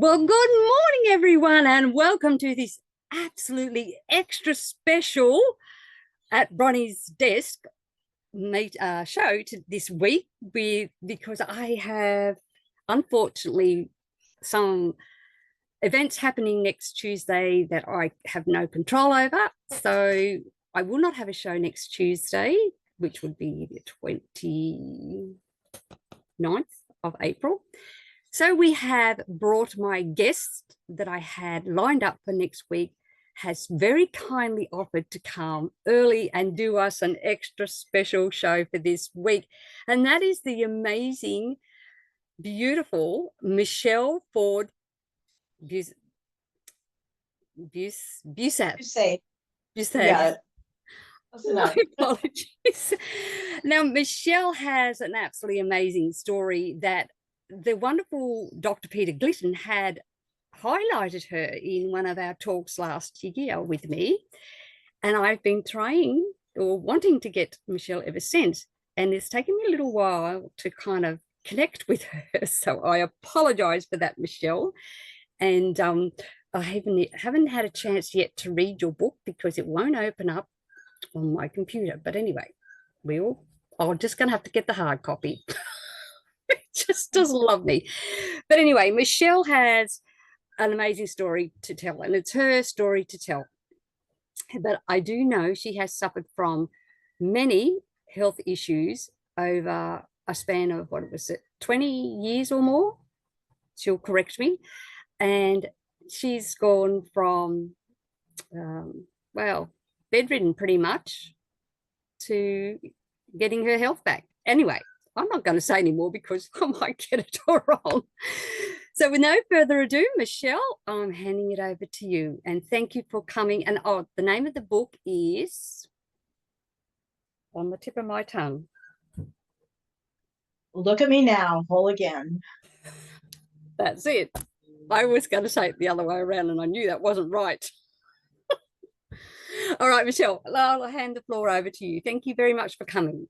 Well, good morning, everyone, and welcome to this absolutely extra special at Bronie's desk show this week because I have, unfortunately, some events happening next Tuesday that I have no control over. So I will not have a show next Tuesday, which would be the 29th of April. So we have brought my guest that I had lined up for next week, has very kindly offered to come early and do us an extra special show for this week. And that is the amazing, beautiful Michelle Ford Busath. Busath. You got it. My apologies. Now, Michelle has an absolutely amazing story that the wonderful Dr. Peter Glitton had highlighted her in one of our talks last year with me. And I've been trying or wanting to get Michelle ever since. And it's taken me a little while to kind of connect with her. So I apologize for that, Michelle. And I haven't had a chance yet to read your book because it won't open up on my computer. But anyway, I'm just going to have to get the hard copy. It just doesn't love me. But anyway, Michelle has an amazing story to tell, and it's her story to tell. But I do know she has suffered from many health issues over a span of, 20 years or more? She'll correct me. And she's gone from, bedridden pretty much to getting her health back. Anyway, I'm not going to say any more because I might get it all wrong. So with no further ado, Michelle, I'm handing it over to you. And thank you for coming. And the name of the book is on the tip of my tongue. Look at me now, whole again. That's it. I was going to say it the other way around, and I knew that wasn't right. All right, Michelle, I'll hand the floor over to you. Thank you very much for coming.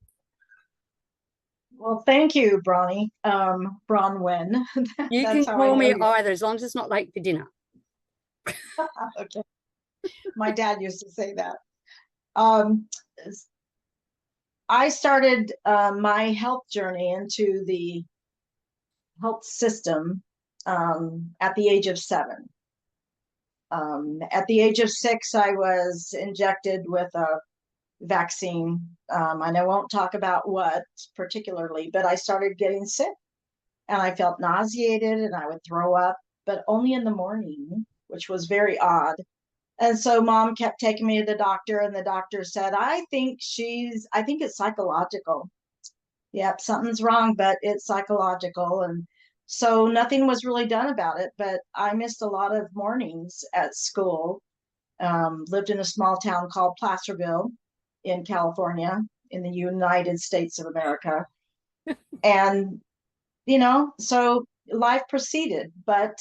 Well, thank you, Bronie. Bronwyn. You can call me either, as long as it's not late for dinner. Okay. My dad used to say that. I started my health journey into the health system at the age of 7. At the age of 6, I was injected with a vaccine, and I won't talk about what particularly, but I started getting sick and I felt nauseated and I would throw up, but only in the morning, which was very odd. And so mom kept taking me to the doctor, and the doctor said, I think it's psychological. Yep, something's wrong, but it's psychological. And so nothing was really done about it, but I missed a lot of mornings at school. Lived in a small town called Placerville in California, in the United States of America. And, so life proceeded. But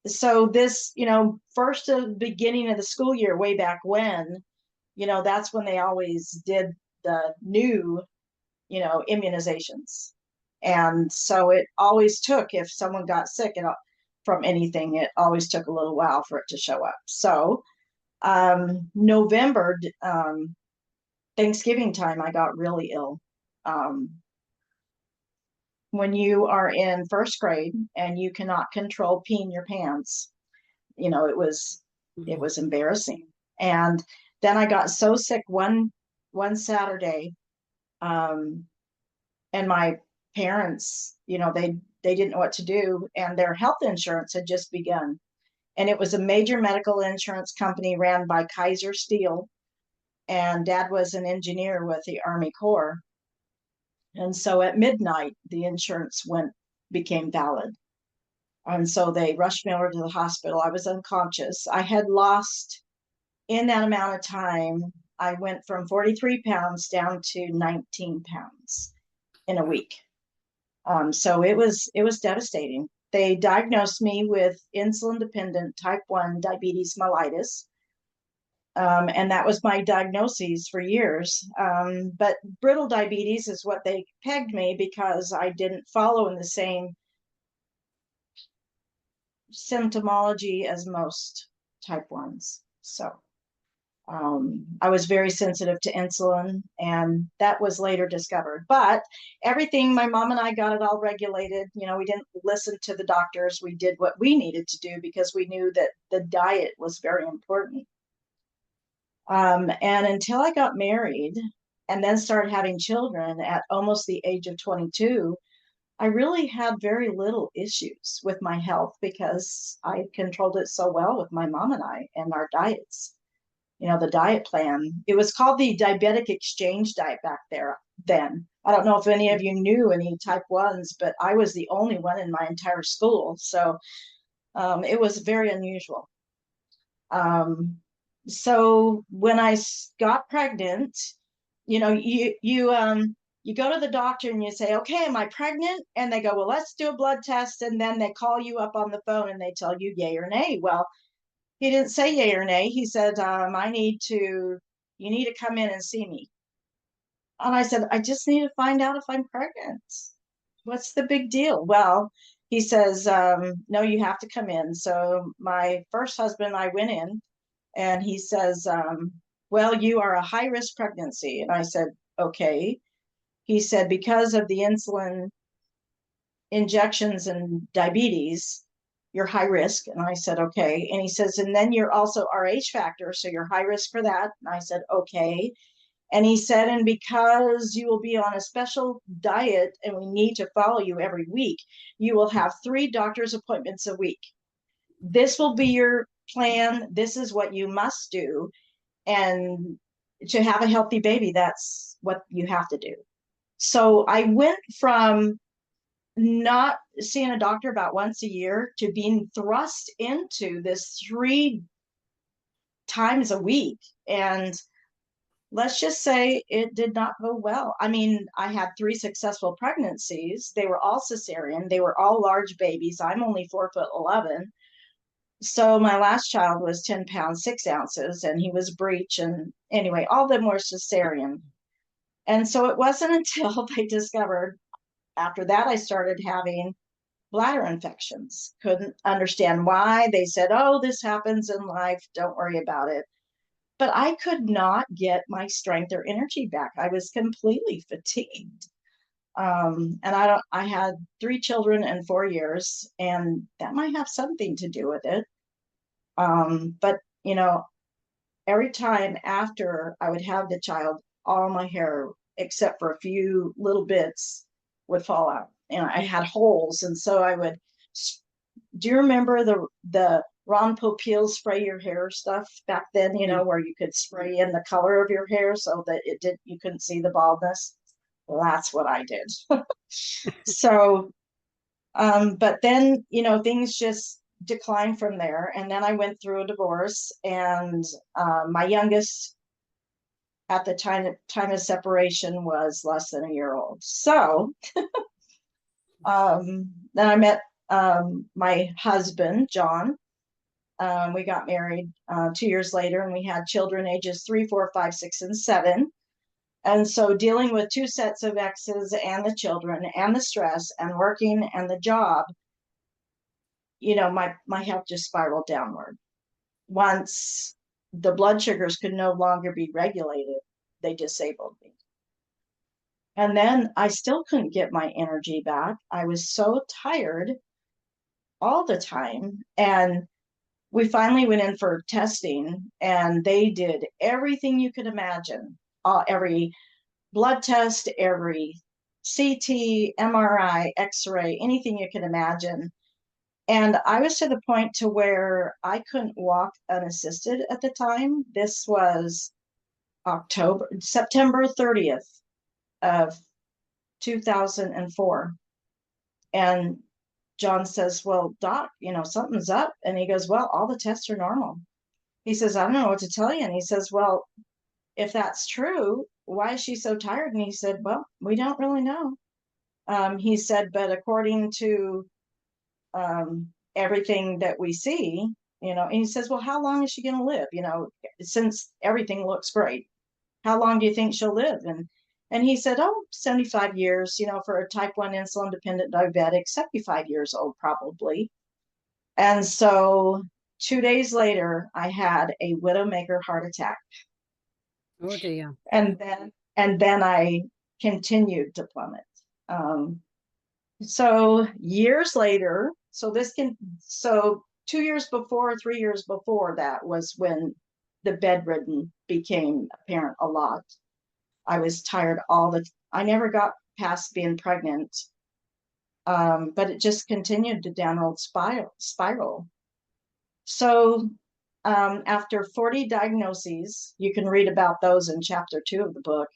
so this, first beginning of the school year, way back when, that's when they always did the new, immunizations. And so it always took, if someone got sick from anything, it always took a little while for it to show up. So November, Thanksgiving time, I got really ill. When you are in first grade and you cannot control peeing your pants, it was embarrassing. And then I got so sick one Saturday, and my parents, they didn't know what to do, and their health insurance had just begun. And it was a major medical insurance company ran by Kaiser Steel. And Dad was an engineer with the Army Corps. And so at midnight, the insurance became valid. And so they rushed me over to the hospital. I was unconscious. I had lost, in that amount of time, I went from 43 pounds down to 19 pounds in a week. So it was devastating. They diagnosed me with insulin-dependent type 1 diabetes mellitus. And that was my diagnosis for years. But brittle diabetes is what they pegged me because I didn't follow in the same symptomology as most type 1s. So I was very sensitive to insulin, and that was later discovered. But everything, my mom and I got it all regulated. You know, we didn't listen to the doctors. We did what we needed to do because we knew that the diet was very important. And until I got married and then started having children at almost the age of 22, I really had very little issues with my health because I controlled it so well with my mom and I and our diets. You know, the diet plan. It was called the diabetic exchange diet back there then. I don't know if any of you knew any type 1s, but I was the only one in my entire school. So it was very unusual. So when I got pregnant, you know, you go to the doctor and you say, okay, am I pregnant? And they go, well, let's do a blood test. And then they call you up on the phone and they tell you yay or nay. Well, he didn't say yay or nay. He said, you need to come in and see me. And I said, I just need to find out if I'm pregnant. What's the big deal? Well, he says, no, you have to come in. So my first husband, I went in and he says, well, you are a high risk pregnancy. And I said, okay. He said, because of the insulin injections and diabetes, you're high risk. And I said, okay. And he says, and then you're also RH factor. So you're high risk for that. And I said, okay. And he said, and because you will be on a special diet and we need to follow you every week, you will have 3 doctor's appointments a week. This will be your plan. This is what you must do. And to have a healthy baby, that's what you have to do. So I went from not seeing a doctor about once a year to being thrust into this 3 times a week. And let's just say it did not go well. I mean, I had 3 successful pregnancies. They were all cesarean. They were all large babies. I'm only 4'11". So my last child was 10 pounds, 6 ounces, and he was breech. And anyway, all of them were cesarean. And so it wasn't until they discovered, after that, I started having bladder infections. Couldn't understand why. They said, oh, this happens in life. Don't worry about it. But I could not get my strength or energy back. I was completely fatigued. And I had 3 children in 4 years, and that might have something to do with it. But, you know, every time after I would have the child, all my hair, except for a few little bits, would fall out. And I had holes. And so I would, do you remember the Ron Popeil spray your hair stuff back then, you know, where you could spray in the color of your hair so that you couldn't see the baldness? Well, that's what I did. So, but then, you know, things just declined from there. And then I went through a divorce, and my youngest at the time of separation was less than a year old. So then I met my husband, John. We got married 2 years later, and we had children ages 3, 4, 5, 6, and 7. And so dealing with 2 sets of exes and the children and the stress and working and the job, you know, my health just spiraled downward. Once the blood sugars could no longer be regulated, they disabled me. And then I still couldn't get my energy back. I was so tired all the time. And we finally went in for testing, and they did everything you could imagine. Every blood test, every CT, MRI, X-ray, anything you could imagine. And I was to the point to where I couldn't walk unassisted at the time. This was September 30th of 2004. And John says, well, doc, you know, something's up. And he goes, well, all the tests are normal. He says, I don't know what to tell you. And he says, well, if that's true, why is she so tired? And he said, well, we don't really know. He said, but according to everything that we see, you know, and he says, well, how long is she going to live? You know, since everything looks great, how long do you think she'll live? And he said, oh, 75 years, you know, for a type 1 insulin dependent diabetic, 75 years old, probably. And so 2 days later, I had a widowmaker heart attack. Oh dear. And then I continued to plummet. So years later, so 2 years before, 3 years before that was when the bedridden became apparent a lot. I was tired I never got past being pregnant, but it just continued to downward spiral. So after 40 diagnoses, you can read about those in chapter 2 of the book.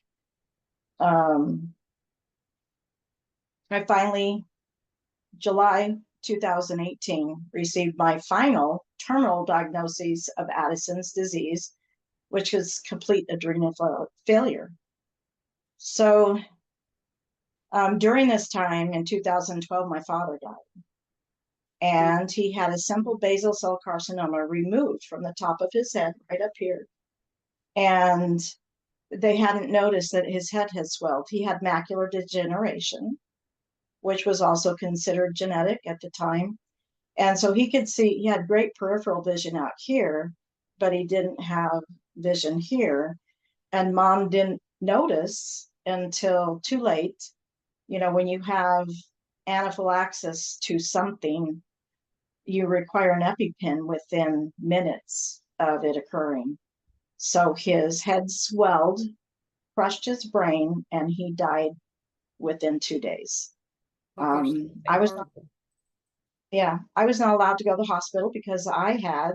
I finally, July 2018, received my final terminal diagnosis of Addison's disease, which is complete adrenal failure. So during this time in 2012, my father died. And he had a simple basal cell carcinoma removed from the top of his head, right up here. And they hadn't noticed that his head had swelled. He had macular degeneration, which was also considered genetic at the time. And so he could see, he had great peripheral vision out here, but he didn't have vision here. And mom didn't notice until too late. You know, when you have anaphylaxis to something, you require an EpiPen within minutes of it occurring. So his head swelled, crushed his brain, and he died within 2 days. Oh gosh, I was not, yeah, I was not allowed to go to the hospital because I had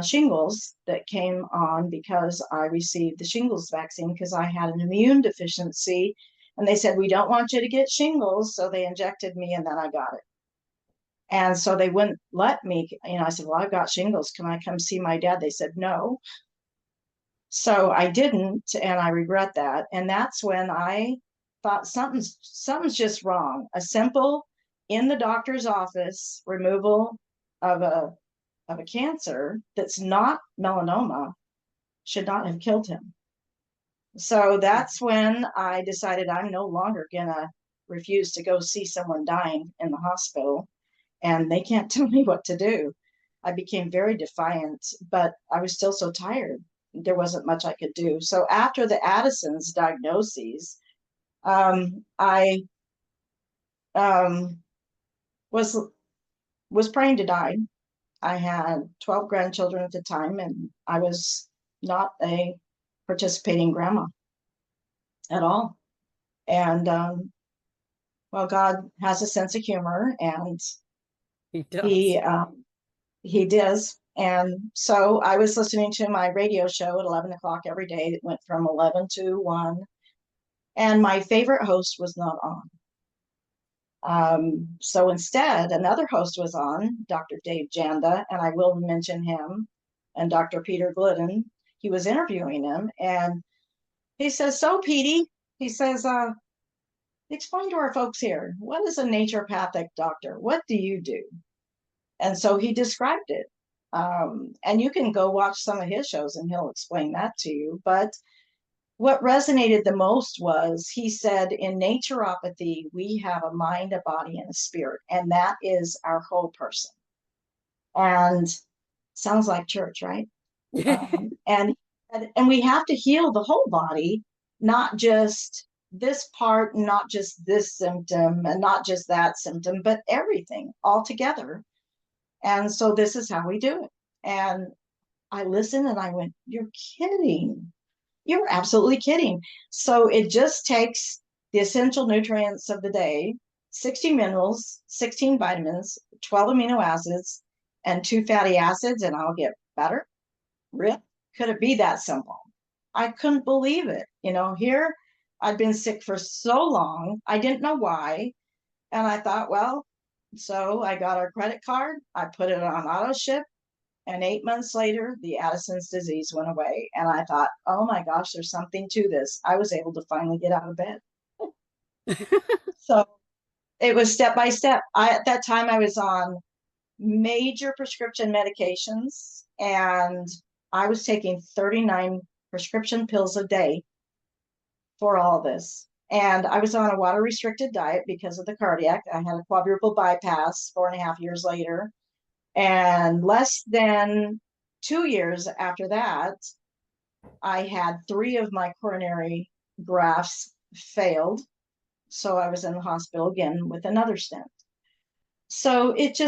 shingles that came on because I received the shingles vaccine because I had an immune deficiency. And they said, we don't want you to get shingles. So they injected me and then I got it. And so they wouldn't let me, I said, well, I've got shingles. Can I come see my dad? They said, no. So I didn't, and I regret that. And that's when I thought something's just wrong. A simple in the doctor's office removal of a cancer that's not melanoma should not have killed him. So that's when I decided I'm no longer gonna refuse to go see someone dying in the hospital and they can't tell me what to do. I became very defiant, but I was still so tired. There wasn't much I could do. So after the Addison's diagnoses, I was praying to die. I had 12 grandchildren at the time, and I was not a participating grandma at all. And well, God has a sense of humor, and he does. He does. And so I was listening to my radio show at 11 o'clock every day. It went from 11 to 1. And my favorite host was not on. So instead, another host was on, Dr. Dave Janda, and I will mention him, and Dr. Peter Glidden. He was interviewing him, and he says, so Petey, he says, explain to our folks here, what is a naturopathic doctor? What do you do? And so he described it. And you can go watch some of his shows and he'll explain that to you. But what resonated the most was he said, in naturopathy, we have a mind, a body, and a spirit, and that is our whole person. And sounds like church, right? And we have to heal the whole body, not just this part, not just this symptom, and not just that symptom, but everything all together. And so this is how we do it. And I listened and I went, you're kidding. You're absolutely kidding. So it just takes the essential nutrients of the day, 60 minerals, 16 vitamins, 12 amino acids, and 2 fatty acids, and I'll get better. Really? Could it be that simple? I couldn't believe it. Here I'd been sick for so long. I didn't know why. And I thought, well, so I got our credit card. I put it on auto ship. And 8 months later, the Addison's disease went away. And I thought, oh my gosh, there's something to this. I was able to finally get out of bed. So it was step by step. At that time, I was on major prescription medications, and I was taking 39 prescription pills a day for all this. And I was on a water restricted diet because of the cardiac. I had a quadruple bypass 4.5 years later. And less than 2 years after that, I had 3 of my coronary grafts failed. So I was in the hospital again with another stent. So it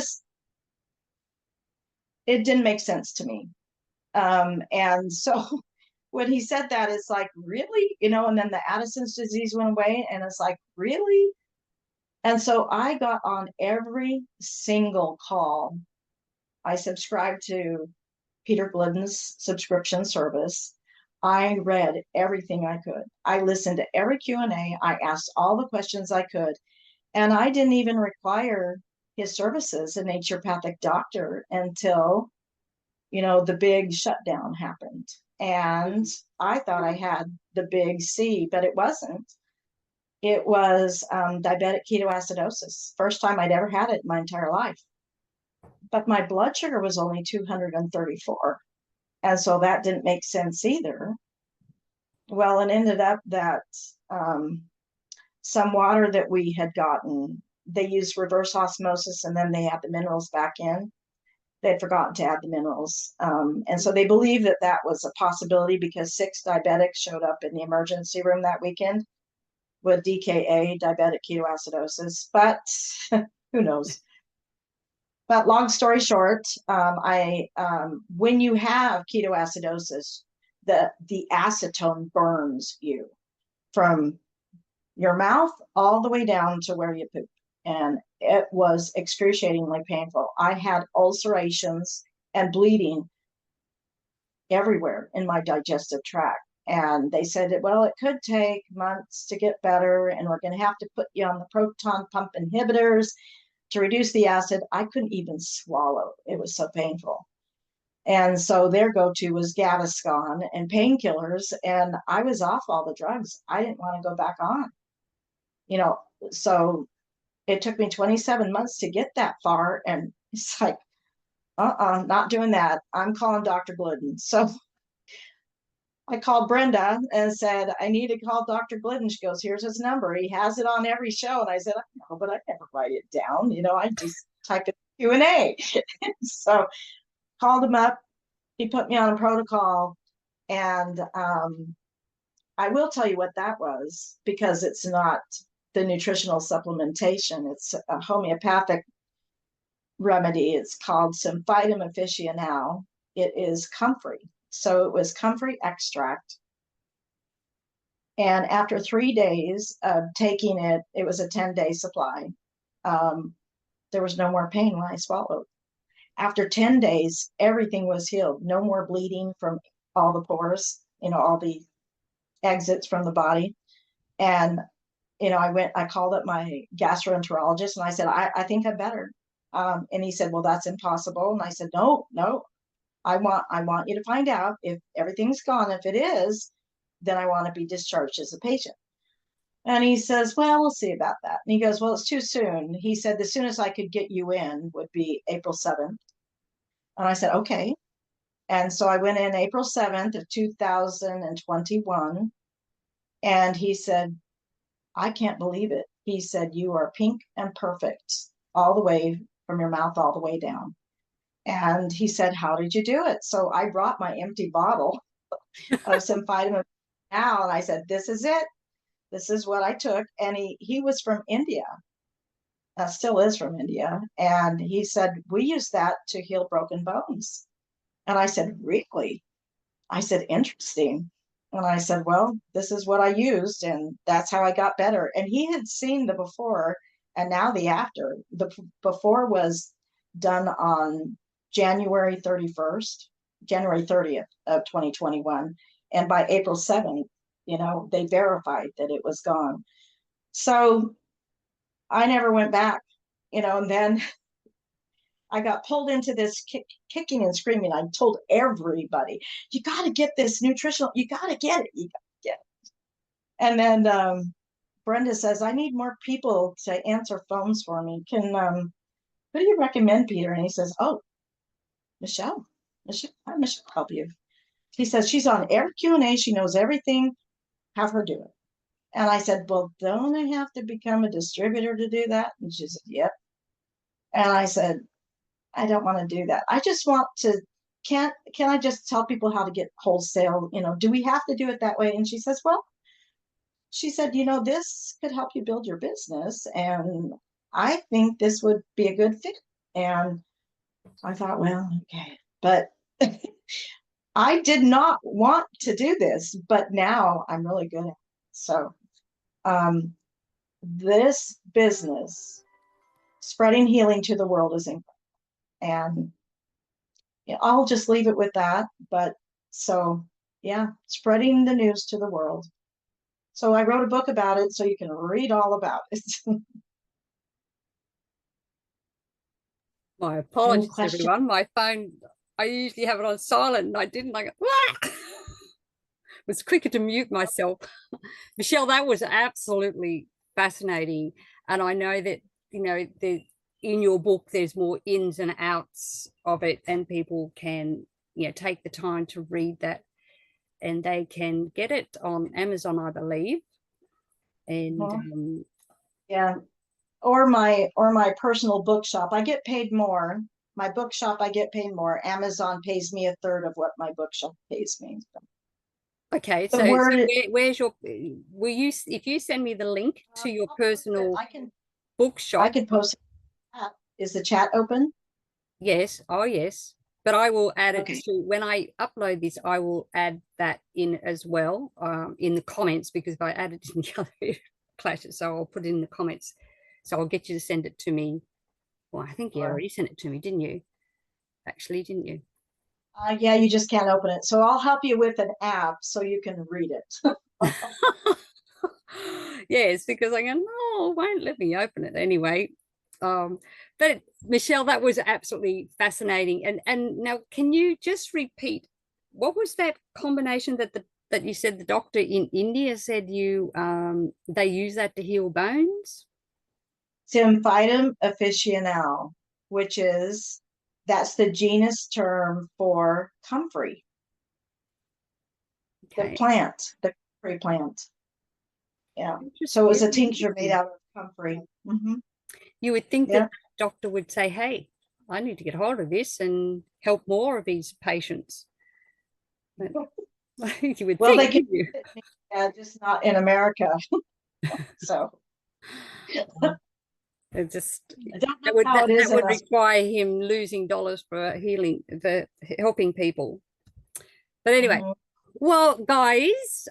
didn't make sense to me. And so when he said that, it's like, really? And then the Addison's disease went away, and it's like, really? And so I got on every single call. I subscribed to Peter Glidden's subscription service. I read everything I could. I listened to every Q&A. I asked all the questions I could. And I didn't even require his services, a naturopathic doctor, until, the big shutdown happened. And I thought I had the big C, but it wasn't. It was diabetic ketoacidosis. First time I'd ever had it in my entire life. But my blood sugar was only 234. And so that didn't make sense either. Well, it ended up that some water that we had gotten, they used reverse osmosis, and then they add the minerals back in. They'd forgotten to add the minerals. And so they believe that that was a possibility because 6 diabetics showed up in the emergency room that weekend with DKA, diabetic ketoacidosis. But who knows? But long story short, when you have ketoacidosis, the acetone burns you from your mouth all the way down to where you poop. And it was excruciatingly painful. I had ulcerations and bleeding everywhere in my digestive tract. And they said, well, it could take months to get better, and we're going to have to put you on the proton pump inhibitors to reduce the acid. I couldn't even swallow. It was so painful. And so their go-to was Gaviscon and painkillers. And I was off all the drugs. I didn't want to go back on. So it took me 27 months to get that far. And it's like, not doing that. I'm calling Dr. Glidden. So I called Brenda and said, I need to call Dr. Glidden. She goes, here's his number. He has it on every show. And I said, I know, but I never write it down. I just type it Q&A. So called him up. He put me on a protocol. And I will tell you what that was, because it's not the nutritional supplementation. It's a homeopathic remedy. It's called Symphytum officinale. It is comfrey. So it was comfrey extract. And after 3 days of taking it, it was a 10-day supply. There was no more pain when I swallowed. After 10 days, everything was healed. No more bleeding from all the pores, all the exits from the body. And, I called up my gastroenterologist and I said, I think I'm better. And he said, well, that's impossible. And I said, no, I want you to find out if everything's gone. If it is, then I want to be discharged as a patient. And he says, well, we'll see about that. And he goes, well, it's too soon. He said, the soonest I could get you in would be April 7th. And I said, okay. And so I went in April 7th of 2021. And he said, I can't believe it. He said, you are pink and perfect all the way from your mouth all the way down. And he said, how did you do it? So I brought my empty bottle of some vitamin now, and I said, this is it. This is what I took. And he was from India, still is from India. And he said, we use that to heal broken bones. And I said, really? I said, interesting. And I said, well, this is what I used, and that's how I got better. And he had seen the before and now the after. The before was done on January 30th of 2021. And by April 7th, they verified that it was gone. So I never went back, and then I got pulled into this kicking and screaming. I told everybody, you got to get this nutritional, you got to get it. You got to get it. And then Brenda says, I need more people to answer phones for me. Who do you recommend, Peter? And he says, oh, Michelle, Michelle help you. He says, she's on every Q&A. She knows everything. Have her do it. And I said, well, don't I have to become a distributor to do that? And she said, yep. And I said, I don't want to do that. I just want to, can I just tell people how to get wholesale? Do we have to do it that way? And she says, well, she said, this could help you build your business. And I think this would be a good fit. And I thought, well, okay. But I did not want to do this, but now I'm really good at it. So this business, spreading healing to the world, is incredible. And I'll just leave it with that. But so, yeah, spreading the news to the world. So I wrote a book about it, so you can read all about it. My apologies, everyone. My phone, I usually have it on silent, and I didn't. I go, it was quicker to mute myself. Michelle, that was absolutely fascinating. And I know that, in your book, there's more ins and outs of it, and people can, take the time to read that, and they can get it on Amazon, I believe. And yeah, or my personal bookshop. I get paid more. My bookshop, I get paid more. Amazon pays me a third of what my bookshop pays me. Okay, so where's your, if you send me the link to your personal bookshop, I can post it. Is the chat open? Yes. Oh, yes. But I will add it to, when I upload this, I will add that in as well, in the comments, because if I add it in the other clashes, so I'll put it in the comments. So I'll get you to send it to me. Well, I think you already sent it to me, didn't you? Actually, didn't you? Yeah, you just can't open it. So I'll help you with an app so you can read it. Yes, because I go, no, it won't let me open it anyway. But Michelle, that was absolutely fascinating. And now, can you just repeat, what was that combination that you said the doctor in India said they use that to heal bones? Symphytum officinale, which that's the genus term for comfrey. Okay. The plant, the comfrey plant. Yeah. So it's a tincture made out of comfrey. Mm-hmm. You would think that the doctor would say, hey, I need to get hold of this and help more of these patients. But you would well, think, they can, yeah, just not in America. So it just that would require him losing dollars for helping people. But anyway, well, guys,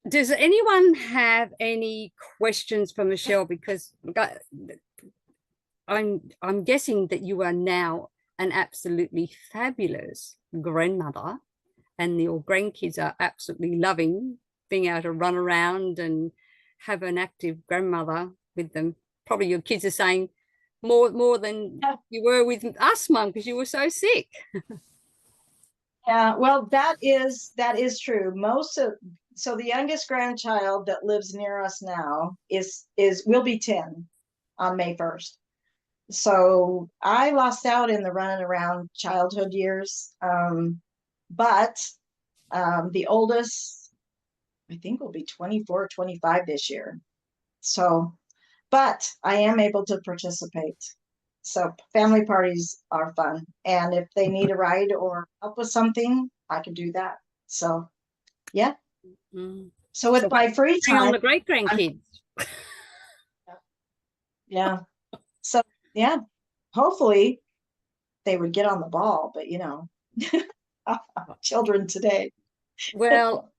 does anyone have any questions for Michelle? Because I'm guessing that you are now an absolutely fabulous grandmother, and your grandkids are absolutely loving being able to run around and have an active grandmother with them. Probably your kids are saying more than you were with us, Mum, because you were so sick. Yeah, well, that is true. So the youngest grandchild that lives near us now will be 10 on May 1st. So I lost out in the running around childhood years. But the oldest, I think, will be 24, 25 this year. So, but I am able to participate. So family parties are fun. And if they need a ride or help with something, I can do that. So, yeah. So with my free time. Bring on the great grandkids. Yeah. So, yeah, hopefully they would get on the ball, but children today. Well,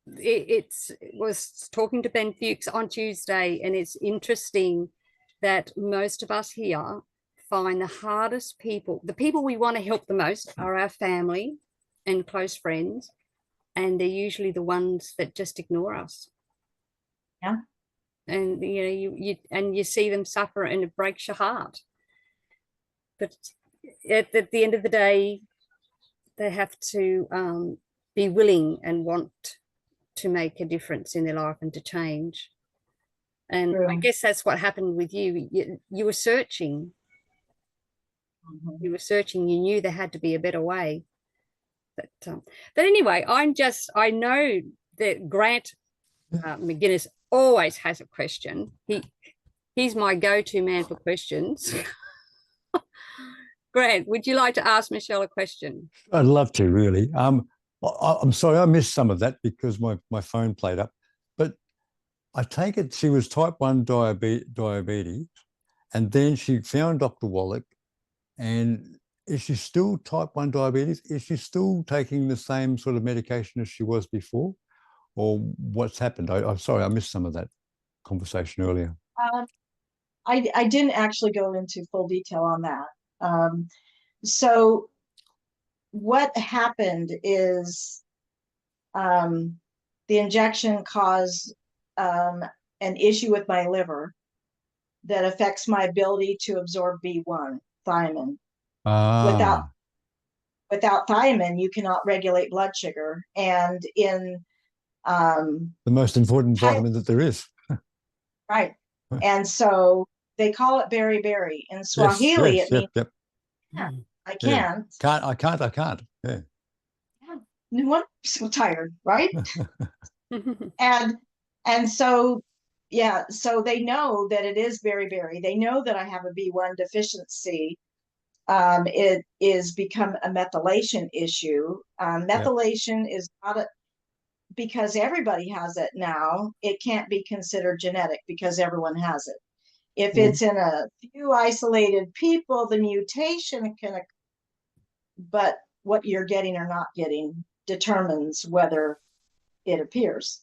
it was talking to Ben Fuchs on Tuesday, and it's interesting that most of us here find the hardest people, the people we want to help the most, are our family and close friends, and they're usually the ones that just ignore us. Yeah. And you see them suffer, and it breaks your heart. But at the end of the day, they have to be willing and want to make a difference in their life and to change. And I guess that's what happened with you. You were searching. You were searching. You knew there had to be a better way. But anyway, I know that Grant McGinnis always has a question. He's my go-to man for questions. Grant, would you like to ask Michelle a question? I'd love to, really. I'm sorry, I missed some of that because my phone played up. But I take it she was type 1 diabetes, and then she found Dr. Wallach. And is she still type 1 diabetes? Is she still taking the same sort of medication as she was before? Or what's happened? I'm sorry, I missed some of that conversation earlier. I didn't actually go into full detail on that. So what happened is the injection caused an issue with my liver that affects my ability to absorb B1, thiamine. Without thiamine, you cannot regulate blood sugar. And in the most important vitamin that there is. Right. And so they call it berry. In Swahili, yes, it means yep. Yeah, I can't. I can't. Yeah. No wonder I'm so tired, right? and so yeah, so they know that it is berry. They know that I have a B1 deficiency. It is become a methylation issue. Methylation is not because everybody has it now. It can't be considered genetic because everyone has it. If it's in a few isolated people, the mutation can, but what you're getting or not getting determines whether it appears.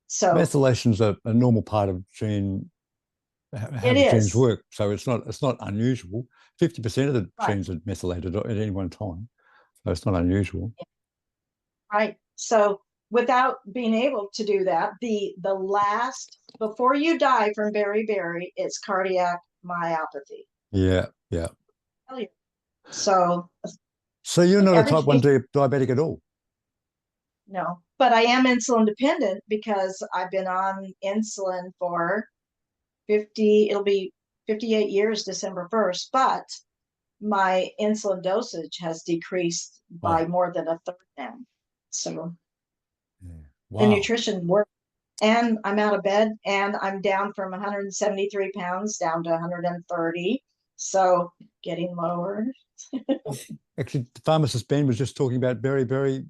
So methylation's a normal part of how the genes work. So it's not unusual. 50% of the genes are methylated at any one time. So it's not unusual. Right. So without being able to do that, the last before you die from berry, it's cardiac myopathy. Yeah. So you're not a type 1 diabetic at all? No, but I am insulin dependent because I've been on insulin for it'll be 58 years December 1st, but my insulin dosage has decreased by more than a third now. So the nutrition works, and I'm out of bed, and I'm down from 173 pounds down to 130. So getting lower. Actually, the pharmacist Ben was just talking about berry the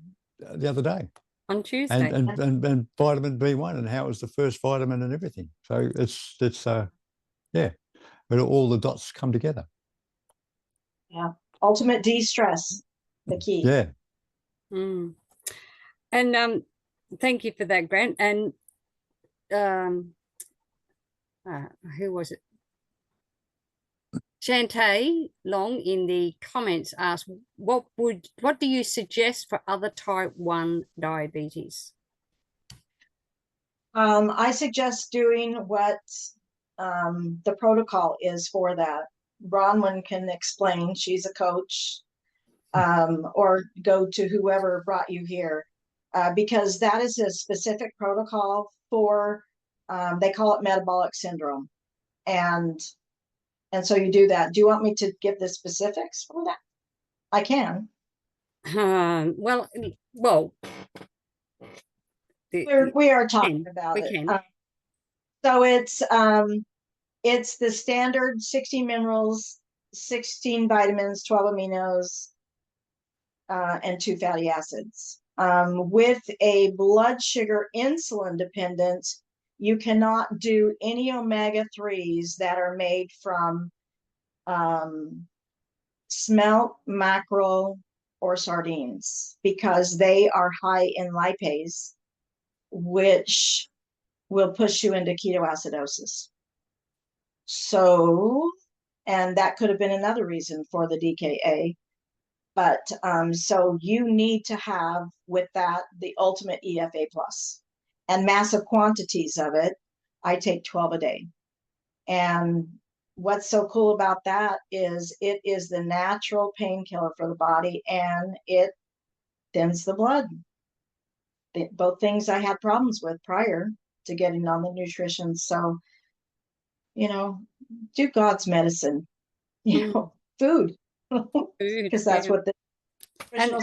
other day. On Tuesday. And vitamin B1 and how it was the first vitamin and everything. So it's but all the dots come together. Yeah. Ultimate de-stress, the key. Yeah. And thank you for that, Grant. And who was it? Shantae Long in the comments asked, what do you suggest for other type 1 diabetes? I suggest doing what the protocol is for that. Bronwyn can explain. She's a coach, or go to whoever brought you here, because that is a specific protocol for, they call it metabolic syndrome. And so you do that. Do you want me to give the specifics for that? I can. Well, we are talking about it. So it's the standard 16 minerals, 16 vitamins, 12 aminos, and 2 fatty acids. With a blood sugar insulin dependence, you cannot do any omega-3s that are made from smelt, mackerel, or sardines, because they are high in lipase, which will push you into ketoacidosis. So, and that could have been another reason for the DKA. But so you need to have with that the ultimate EFA plus and massive quantities of it. I take 12 a day. And what's so cool about that is it is the natural painkiller for the body, and it thins the blood. Both things I had problems with prior to getting on the nutrition. So, do God's medicine, food. Because that's what the and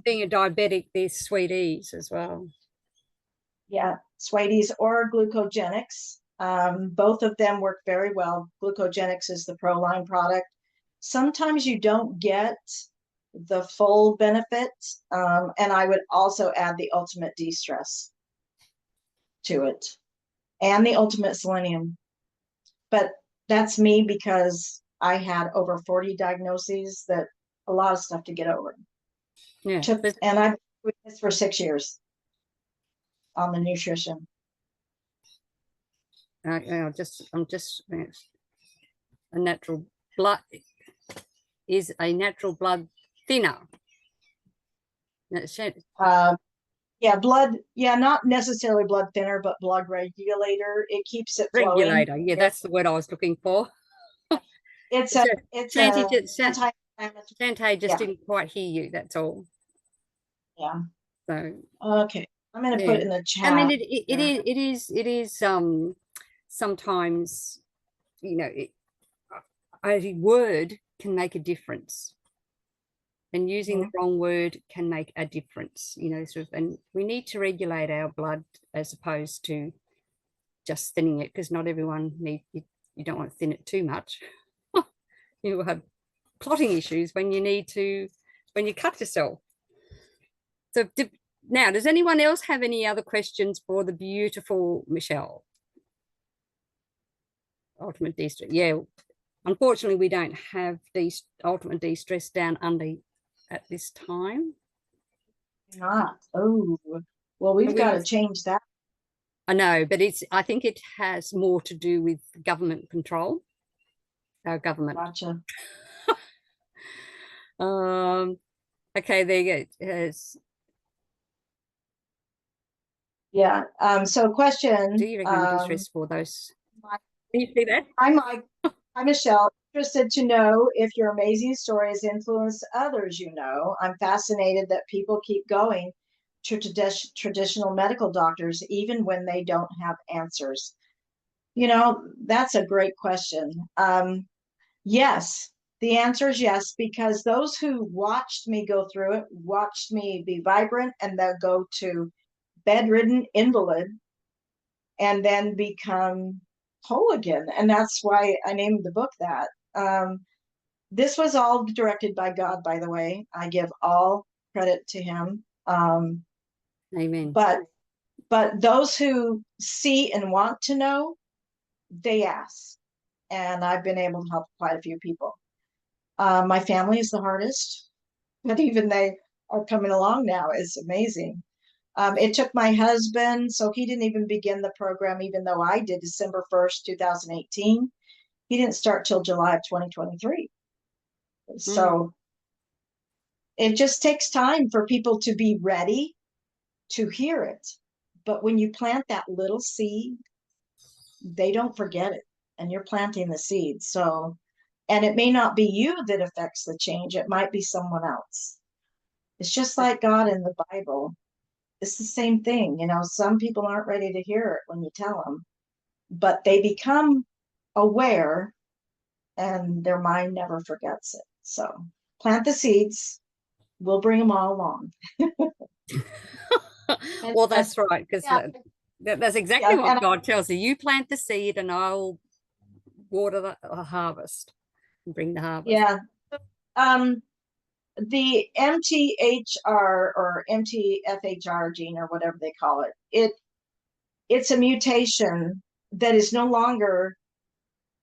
being a diabetic, there's sweet ease as well. Yeah, Sweeties or Glucogenics. Both of them work very well. Glucogenics is the Proline product. Sometimes you don't get the full benefit. And I would also add the Ultimate De-Stress to it and the Ultimate Selenium. But that's me because I had over 40 diagnoses, that a lot of stuff to get over. Yeah. And I've been doing this for 6 years on the nutrition. I'm just a natural blood is a natural blood thinner. Yeah, blood. Yeah, not necessarily blood thinner, but blood regulator. It keeps it flowing. Regulator. Yeah, that's the word I was looking for. It's Shantae just didn't quite hear you. That's all. Yeah. So okay, I'm going to put it in the chat. I mean, it is sometimes, you know, a word can make a difference, and using the wrong word can make a difference, you know, sort of. And we need to regulate our blood as opposed to just thinning it, because not everyone needs it. You don't want to thin it too much. You will have clotting issues when you cut yourself. So now, does anyone else have any other questions for the beautiful Michelle? Ultimate De-Stress. Yeah, unfortunately, we don't have Ultimate De-Stress down under at this time. Not. Oh, well, we've got to change that. I know, but I think it has more to do with government control. Our government. Gotcha. Okay, there you go. Yeah. So question. Do you recommend De-Stress for those? Can you see that? Hi, Michelle. Interested to know if your amazing story has influenced others you know. I'm fascinated that people keep going to traditional medical doctors even when they don't have answers. You know, that's a great question. Yes, the answer is yes, because those who watched me go through it, watched me be vibrant, and then go to bedridden invalid and then become whole again. And that's why I named the book that. This was all directed by God, by the way. I give all credit to him. Amen. But those who see and want to know, they ask. And I've been able to help quite a few people. My family is the hardest, but even they are coming along now. It's amazing. It took my husband, so he didn't even begin the program, even though I did December 1st, 2018. He didn't start till July of 2023. So it just takes time for people to be ready to hear it. But when you plant that little seed, they don't forget it, and you're planting the seed. So, and it may not be you that affects the change. It might be someone else. It's just like God in the Bible. It's the same thing. You know, some people aren't ready to hear it when you tell them, but they become aware and their mind never forgets it. So plant the seeds. We'll bring them all along. Well, that's right, because that's exactly what God tells you. You plant the seed and I'll water the harvest and bring the harvest. Yeah. The MTHR or MTFHR gene, or whatever they call it, it's a mutation that is no longer,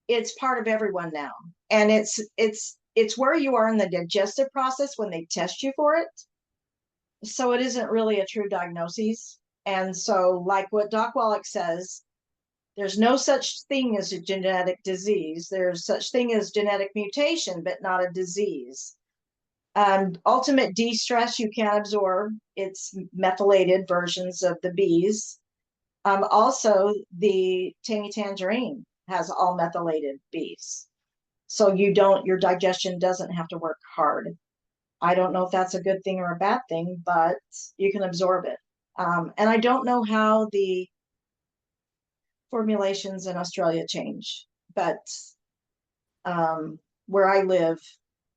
it's part of everyone now. And it's where you are in the digestive process when they test you for it. So it isn't really a true diagnosis. And so, like what Doc Wallach says, there's no such thing as a genetic disease. There's such thing as genetic mutation, but not a disease. Ultimate De-Stress you can absorb. It's methylated versions of the Bs. Also, the Tangy Tangerine has all methylated Bs. So your digestion doesn't have to work hard. I don't know if that's a good thing or a bad thing, but you can absorb it. And I don't know how the formulations in Australia change, but where I live,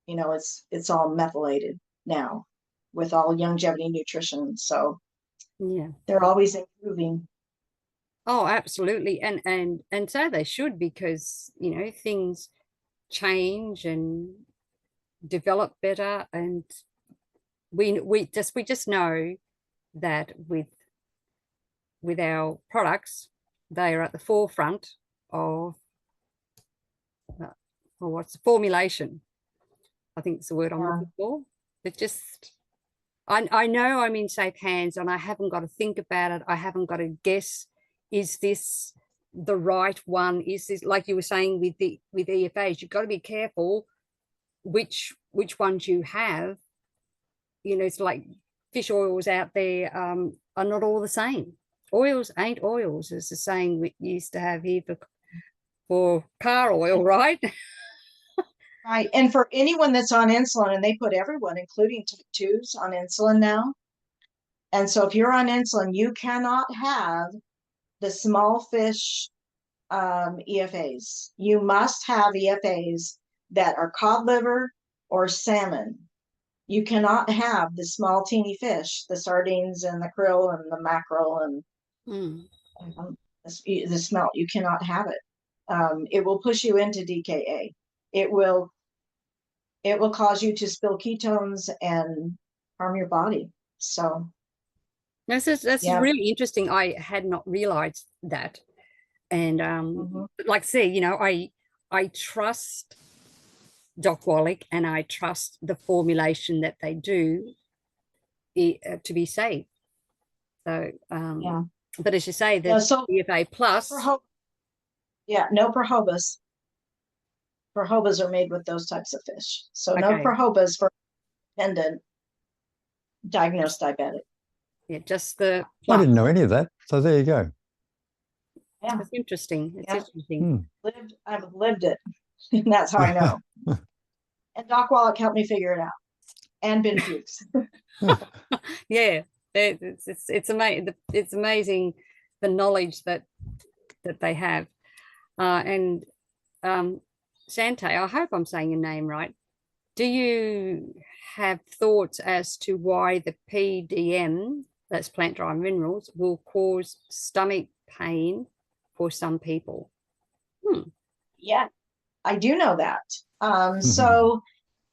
you know, it's all methylated now with all longevity nutrition. So Yeah. They're always improving. Oh, absolutely. And so they should, because, you know, things change and develop better, and we just know that with our products, they are at the forefront of or what's the formulation, I think it's the word I'm looking for. But just I know I'm in safe hands, and I haven't got to think about it. I haven't got to guess, is this the right one? Is this, like you were saying with EFAs, you've got to be careful which ones you have. You know, it's like fish oils out there are not all the same. Oils ain't oils, is the saying we used to have here for car oil, right? Right. And for anyone that's on insulin, and they put everyone, including type 2s, on insulin now. And so if you're on insulin, you cannot have the small fish EFAs. You must have EFAs that are cod liver or salmon. You cannot have the small teeny fish, the sardines and the krill and the mackerel and the smelt. You cannot have it. It will push you into DKA. It will cause you to spill ketones and harm your body. So that's really interesting. I had not realized that. And like I say, you know, I trust Doc Wallach, and I trust the formulation that they do to be safe. So but as you say, the EFA plus no prehobas. Prehobas are made with those types of fish. So no prehobas for independent diagnosed diabetic. Yeah, just the I didn't know any of that. So there you go. Yeah, it's interesting. It's interesting. I've lived it. That's how I know. And Doc Wallach helped me figure it out. And Ben Fuchs. Yeah, it's amazing. It's amazing the knowledge that they have. And Sante, I hope I'm saying your name right. Do you have thoughts as to why the PDM, that's plant-derived minerals, will cause stomach pain for some people? Yeah, I do know that. So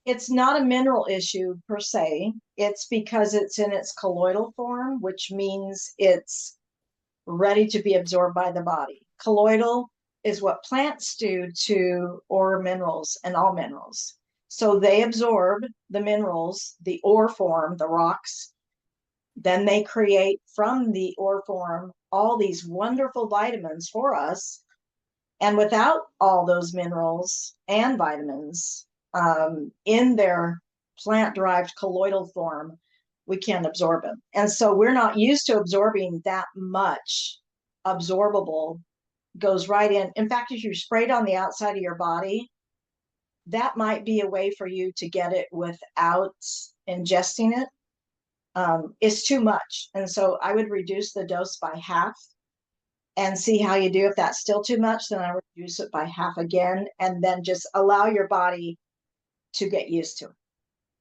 it's not a mineral issue per se. It's because it's in its colloidal form, which means it's ready to be absorbed by the body. Colloidal is what plants do to ore minerals and all minerals. So they absorb the minerals, the ore form, the rocks. Then they create from the ore form all these wonderful vitamins for us. And without all those minerals and vitamins in their plant-derived colloidal form, we can't absorb them. And so we're not used to absorbing that much absorbable, goes right in. In fact, if you spray it on the outside of your body, that might be a way for you to get it without ingesting it. It's too much. And so I would reduce the dose by half and see how you do. If that's still too much, then I reduce it by half again, and then just allow your body to get used to it.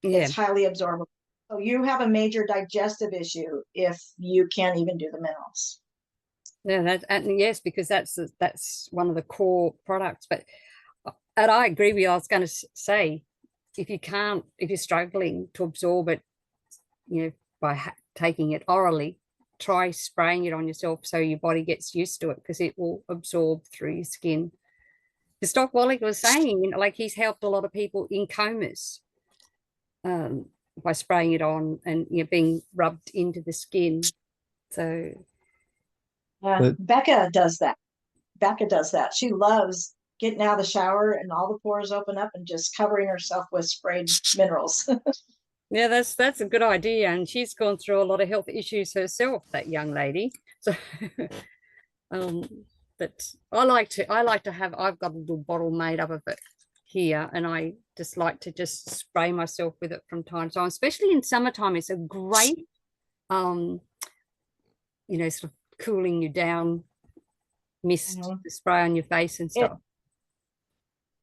Yeah. It's highly absorbable. So you have a major digestive issue if you can't even do the minerals. Yeah, yes, because that's one of the core products. But and I agree with you. I was going to say, if you're struggling to absorb it, you know, by taking it orally, try spraying it on yourself so your body gets used to it, because it will absorb through your skin. Because Doc Wallach was saying, you know, like he's helped a lot of people in comas by spraying it on and, you know, being rubbed into the skin. So Becca does that. She loves getting out of the shower and all the pores open up and just covering herself with sprayed minerals. Yeah, that's a good idea. And she's gone through a lot of health issues herself, that young lady. So but I like to have, I've got a little bottle made up of it here, and I just like to just spray myself with it from time to time, especially in summertime. It's a great you know, sort of cooling you down mist to spray on your face and stuff.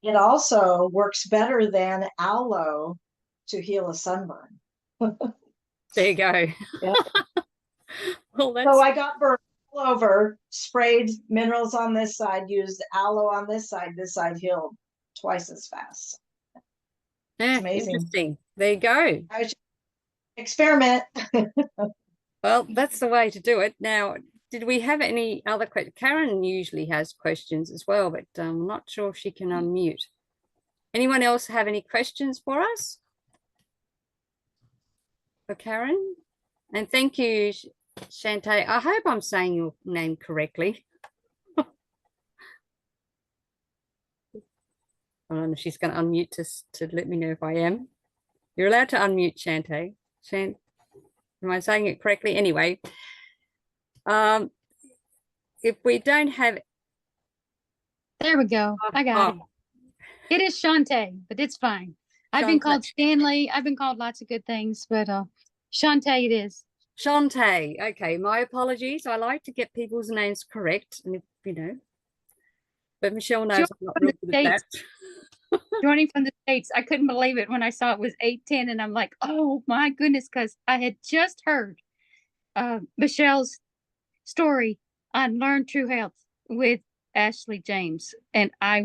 It also works better than aloe to heal a sunburn. There you go. Yeah. Well, So that's I got burned all over, sprayed minerals on this side, used aloe on this side healed twice as fast. It's amazing. interesting. There you go. I was just experiment. Well, that's the way to do it. Now, did we have any other questions? Karen usually has questions as well, but I'm not sure if she can unmute. Anyone else have any questions for us? For Karen? And thank you, Shantae. I hope I'm saying your name correctly. I don't know if she's going to unmute to let me know if I am. You're allowed to unmute, Shantae. Am I saying it correctly? Anyway, if we don't have... There we go. I got it. It is Shantae, but it's fine. I've been called Stanley. I've been called lots of good things, but Shantae it is. Shantae. Okay, my apologies. I like to get people's names correct, and you know, but Michelle knows I'm not real good at that. Joining from the States, I couldn't believe it when I saw it was 8:10, and I'm like, oh my goodness, because I had just heard Michelle's story on Learn True Health with Ashley James, and I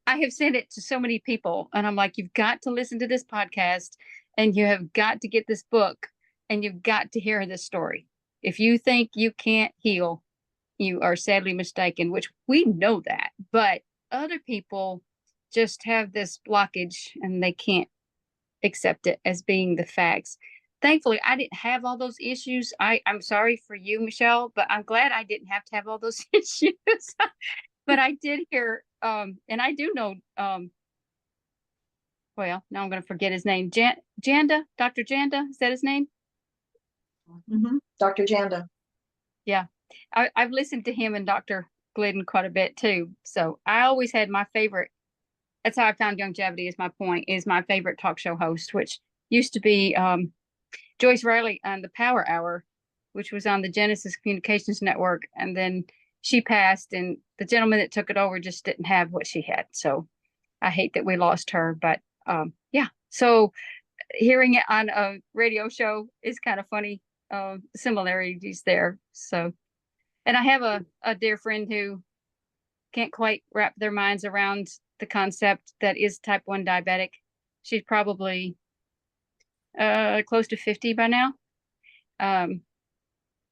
have sent it to so many people, and I'm like, you've got to listen to this podcast, and you have got to get this book, and you've got to hear this story. If you think you can't heal, you are sadly mistaken, which we know that, but other people just have this blockage and they can't accept it as being the facts. Thankfully, I didn't have all those issues. I'm sorry for you, Michelle, but I'm glad I didn't have to have all those issues. But I did hear, and I do know, well, now I'm going to forget his name. Janda, Dr. Janda, is that his name? Dr. Janda. Yeah, I've listened to him and Dr. Glidden quite a bit too. So I always had my favorite. That's how I found longevity. Is my point. Is my favorite talk show host, which used to be Joyce Riley on the Power Hour, which was on the Genesis Communications Network, and then she passed, and the gentleman that took it over just didn't have what she had. So I hate that we lost her, but yeah. So hearing it on a radio show is kind of funny. Similarities there. So, and I have a dear friend who can't quite wrap their minds around the concept that is type 1 diabetic. She's probably close to 50 by now.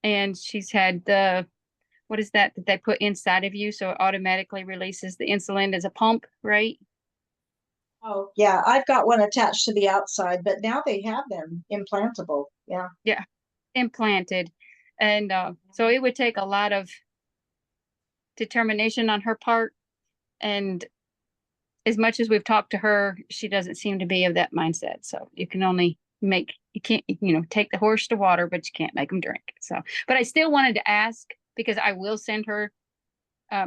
And she's had what is that they put inside of you? So it automatically releases the insulin as a pump, right? Oh, yeah. I've got one attached to the outside, but now they have them implantable. Yeah. Yeah. Implanted. And so it would take a lot of determination on her part. And as much as we've talked to her, she doesn't seem to be of that mindset. So you can only you can't, take the horse to water, but you can't make them drink. So, but I still wanted to ask, because I will send her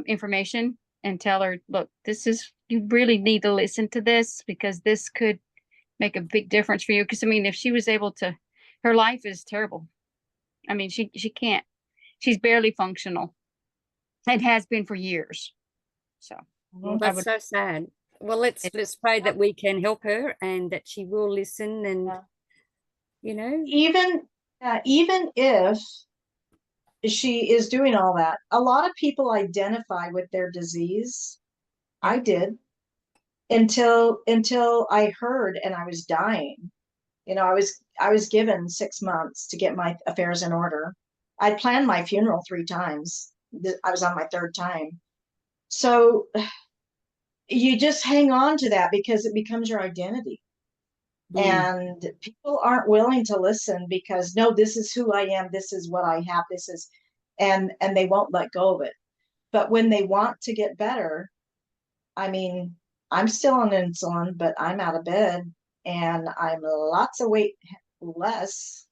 information and tell her, look, you really need to listen to this, because this could make a big difference for you. Because I mean, if she was able to, her life is terrible. I mean, she can't, she's barely functional and has been for years. So well, that's so sad. Well, let's pray that we can help her and that she will listen, and even if she is doing all that, a lot of people identify with their disease. I did until I heard, and I was dying. I was given 6 months to get my affairs in order. I'd planned my funeral 3 times. I was on my 3rd time. So you just hang on to that because it becomes your identity. And people aren't willing to listen because, no, this is who I am. This is what I have. This is, and they won't let go of it. But when they want to get better, I mean, I'm still on insulin, but I'm out of bed and I'm lots of weight less.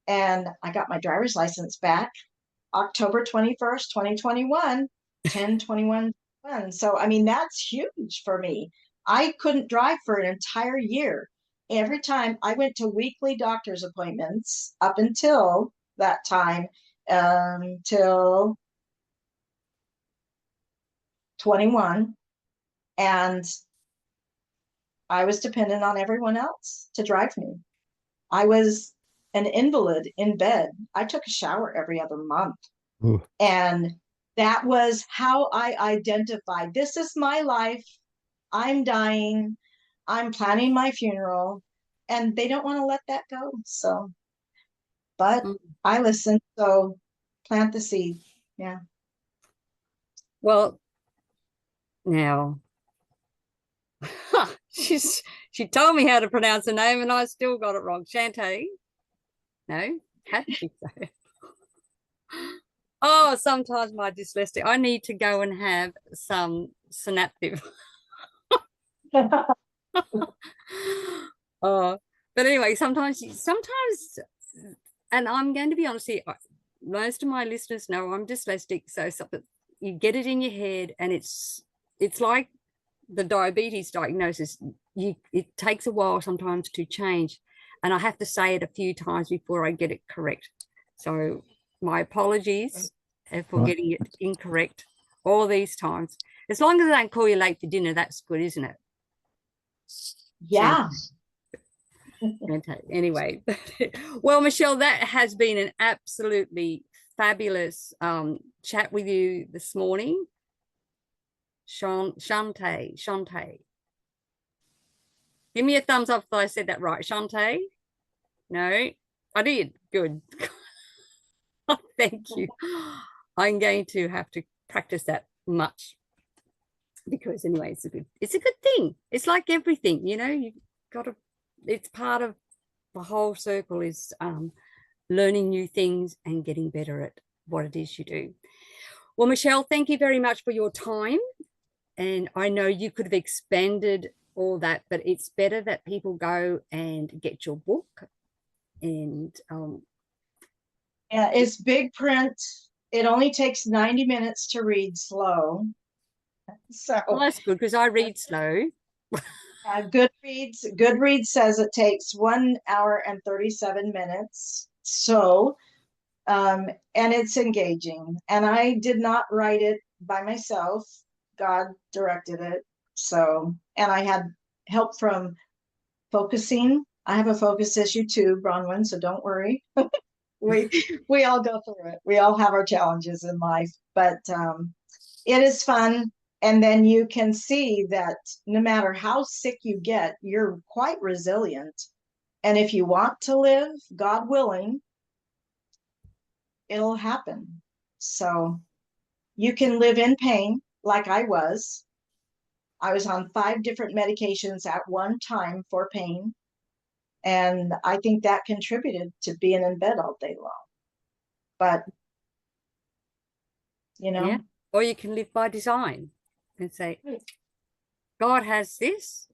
And I got my driver's license back October 21st, 2021, 10/21. So, I mean, that's huge for me. I couldn't drive for an entire year. Every time I went to weekly doctor's appointments up until that time, till 21. And I was dependent on everyone else to drive me. an invalid in bed. I took a shower every other month. Ooh. And that was how I identified, this is my life. I'm dying. I'm planning my funeral. And they don't want to let that go. So, but I listened. So plant the seed. Yeah. Well, now she told me how to pronounce her name and I still got it wrong. Shantae. No, how did she say it? Oh, sometimes my dyslexic. I need to go and have some synaptive. Oh, but anyway, sometimes, and I'm going to be honest here, most of my listeners know I'm dyslexic, so something you get it in your head, and it's like the diabetes diagnosis. It takes a while sometimes to change, and I have to say it a few times before I get it correct. So my apologies for getting it incorrect all these times. As long as I don't call you late for dinner, that's good, isn't it? Yeah. Anyway, well, Michelle, that has been an absolutely fabulous chat with you this morning. Shantae. Give me a thumbs up if I said that right. Shantae? No, I did. Good. Thank you. I'm going to have to practice that much because anyway, it's a good thing. It's like everything, you know, you've got to, it's part of the whole circle is learning new things and getting better at what it is you do. Well, Michelle, thank you very much for your time. And I know you could have expanded all that, but it's better that people go and get your book. And yeah, it's big print. It only takes 90 minutes to read slow. So well, that's good because I read slow. Goodreads says it takes 1 hour and 37 minutes. So, and it's engaging. And I did not write it by myself. God directed it. So, and I had help from focusing. I have a focus issue too, Bronwyn, so don't worry. we all go through it. We all have our challenges in life, but it is fun. And then you can see that no matter how sick you get, you're quite resilient. And if you want to live, God willing, it'll happen. So you can live in pain like I was. I was on 5 different medications at one time for pain. And I think that contributed to being in bed all day long. But, you know. Yeah. Or you can live by design and say, God has this.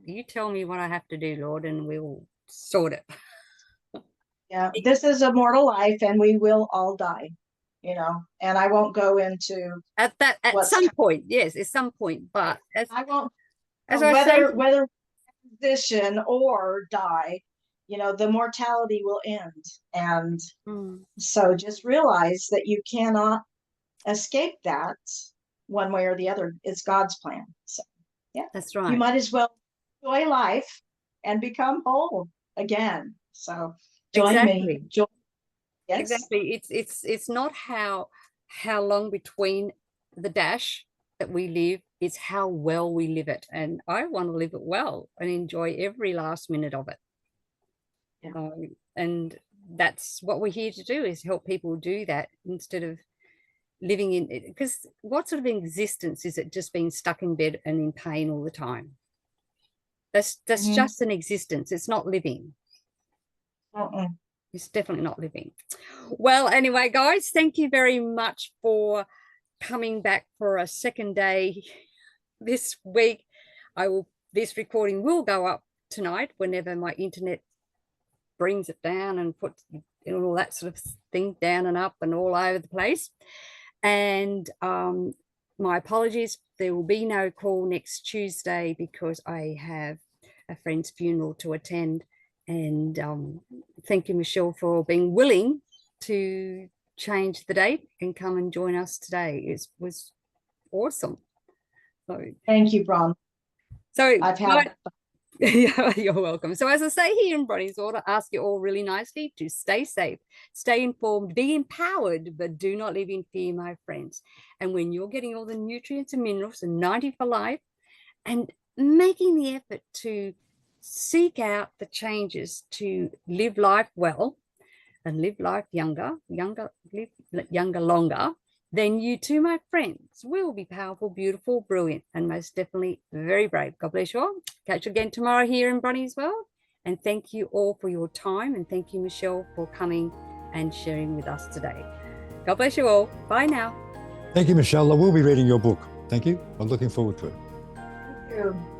You tell me what I have to do, Lord, and we'll sort it. Yeah, this is a mortal life and we will all die, you know, and I won't go into at some point. Yes, at some point, but I won't, whether transition or die, you know, the mortality will end. And so just realize that you cannot escape that one way or the other. It's God's plan. So yeah, that's right. You might as well enjoy life and become whole again. So join me. Yes. Exactly. It's not how long between the dash that we live, it's how well we live it. And I want to live it well and enjoy every last minute of it. Yeah. And that's what we're here to do, is help people do that instead of living in it. Because what sort of existence is it, just being stuck in bed and in pain all the time? That's just an existence. It's not living. It's definitely not living. Well, anyway, guys, thank you very much for coming back for a second day this week. This recording will go up tonight whenever my internet brings it down and puts all that sort of thing down and up and all over the place. And my apologies, there will be no call next Tuesday because I have a friend's funeral to attend. And thank you, Michelle, for being willing to change the date and come and join us today. It was awesome. So thank you, Bron. So You're welcome. So as I say here in Bronie's Order, ask you all really nicely to stay safe, stay informed, be empowered, but do not live in fear, my friends. And when you're getting all the nutrients and minerals and 90 for life, and making the effort to seek out the changes to live life well and live life live younger longer, then you too, my friends, will be powerful, beautiful, brilliant, and most definitely very brave. God bless you all. Catch you again tomorrow here in Bronie's World. And thank you all for your time. And thank you, Michelle, for coming and sharing with us today. God bless you all. Bye now. Thank you, Michelle. I will be reading your book. Thank you. I'm looking forward to it. Thank you.